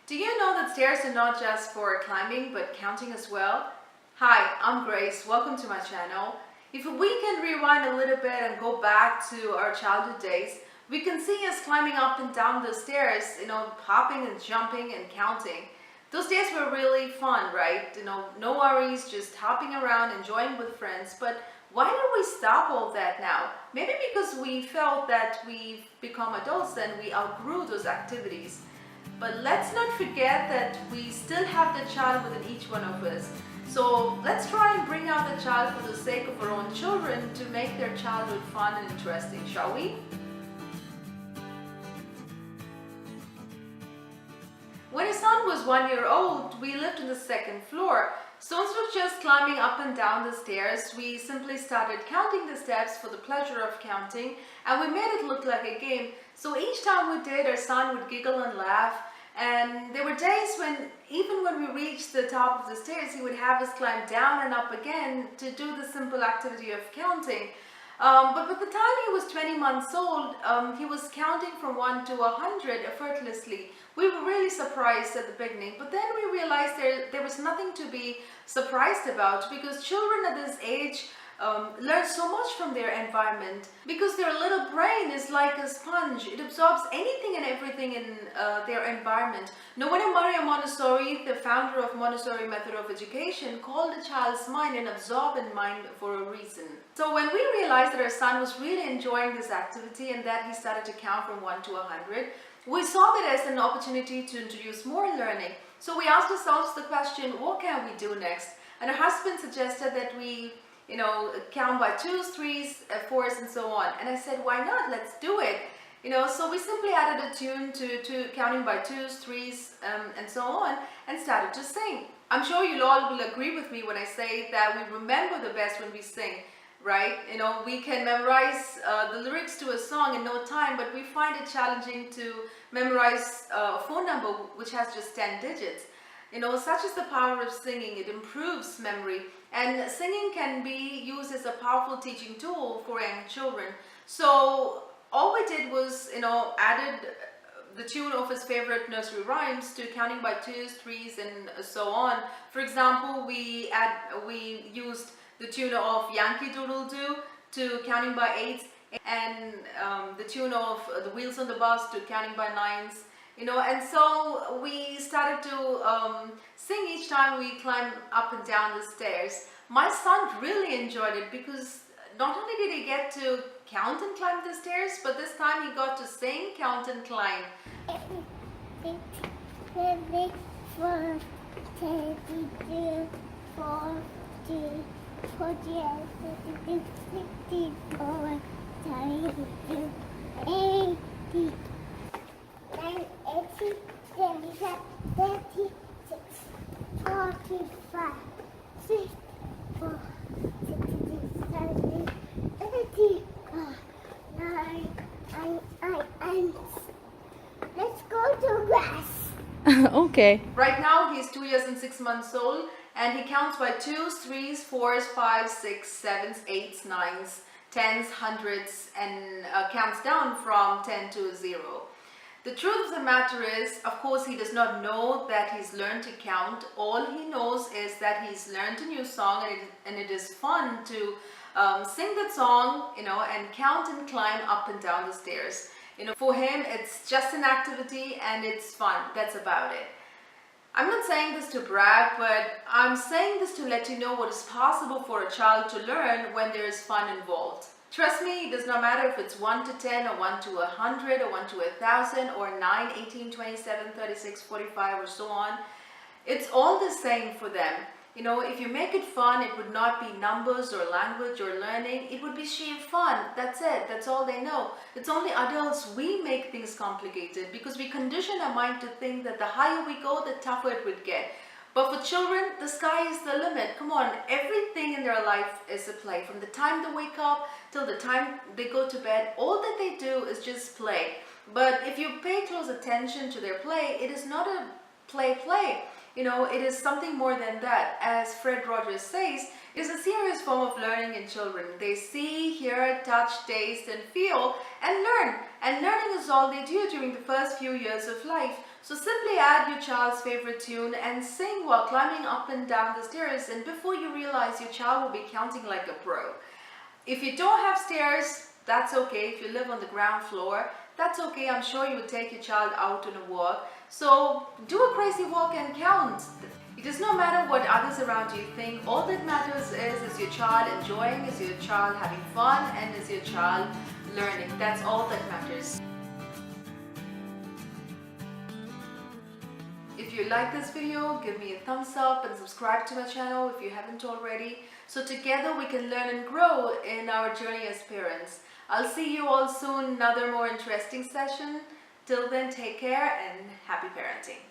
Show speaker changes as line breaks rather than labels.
Do you know that stairs are not just for climbing but counting as well? Hi, I'm Grace. Welcome to my channel. If we can rewind a little bit and go back to our childhood days, we can see us climbing up and down the stairs, hopping and jumping and counting. Those days were really fun, right? No worries, just hopping around, enjoying with friends. But why did we stop all that now? Maybe because we felt that we've become adults and we outgrew those activities. But let's not forget that we still have the child within each one of us. So let's try and bring out the child for the sake of our own children to make their childhood fun and interesting, shall we? When his son was 1 year old, we lived on the second floor. So instead of just climbing up and down the stairs, we simply started counting the steps for the pleasure of counting, and we made it look like a game. So each time we did, our son would giggle and laugh. And there were days when, even when we reached the top of the stairs, he would have us climb down and up again to do the simple activity of counting. But by the time he was 20 months old, he was counting from 1 to 100 effortlessly. We were really surprised at the beginning, but then we realized there was nothing to be surprised about, because children at this age learn so much from their environment, because their little brain is like a sponge. It absorbs anything and everything in their environment. No wonder Maria Montessori, the founder of Montessori Method of Education, called a child's mind an absorbent mind for a reason. So when we realized that our son was really enjoying this activity and that he started to count from 1 to 100, we saw that as an opportunity to introduce more learning. So we asked ourselves the question, what can we do next? And our husband suggested that we count by 2s, 3s, 4s, and so on. And I said, why not? Let's do it. So we simply added a tune to counting by 2s, 3s, and so on, and started to sing. I'm sure you all will agree with me when I say that we remember the best when we sing, right? We can memorize the lyrics to a song in no time, but we find it challenging to memorize a phone number which has just 10 digits. Such is the power of singing. It improves memory, and singing can be used as a powerful teaching tool for young children. So all we did was, added the tune of his favorite nursery rhymes to counting by 2s, 3s, and so on. For example, we used the tune of Yankee Doodle Doo to counting by 8s, and the tune of The Wheels on the Bus to counting by 9s. And so we started to sing each time we climbed up and down the stairs. My son really enjoyed it, because not only did he get to count and climb the stairs, but this time he got to sing, count, and climb.
34, 32, 40, 48, 52, 54, 32, 80. 80, 77, 36, 45, 64, 63, 70, 80, 9, and let's go to grass.
Okay.
Right now he's 2 years and 6 months old, and he counts by 2s, 3s, 4s, 5s, 6s, 7s, 8s, 9s, 10s, 100s, and counts down from 10 to 0. The truth of the matter is, of course, he does not know that he's learned to count. All he knows is that he's learned a new song, and it is fun to sing that song, and count and climb up and down the stairs. For him, it's just an activity and it's fun. That's about it. I'm not saying this to brag, but I'm saying this to let you know what is possible for a child to learn when there is fun involved. Trust me, it does not matter if it's 1 to 10 or 1 to 100 or 1 to 1,000 or 9, 18, 27, 36, 45 or so on. It's all the same for them. If you make it fun, it would not be numbers or language or learning. It would be sheer fun. That's it. That's all they know. It's only adults, we make things complicated, because we condition our mind to think that the higher we go, the tougher it would get. But for children, the sky is the limit. Come on, everything in their life is a play. From the time they wake up till the time they go to bed, all that they do is just play. But if you pay close attention to their play, it is not a play. It is something more than that. As Fred Rogers says, it is a serious form of learning in children. They see, hear, touch, taste, and feel, and learn. And learning is all they do during the first few years of life. So simply simply add your child's favorite tune and sing while climbing up and down the stairs, and before you realize, your child will be counting like a pro. If you don't have stairs, that's okay. If you live on the ground floor, that's okay. I'm sure you would take your child out on a walk. So do a crazy walk and count. It does not matter what others around you think. All that matters is your child enjoying, is your child having fun, and is your child learning. That's all that matters. If you like this video, give me a thumbs up and subscribe to my channel if you haven't already. So together we can learn and grow in our journey as parents. I'll see you all soon, another more interesting session. Till then, take care and happy parenting.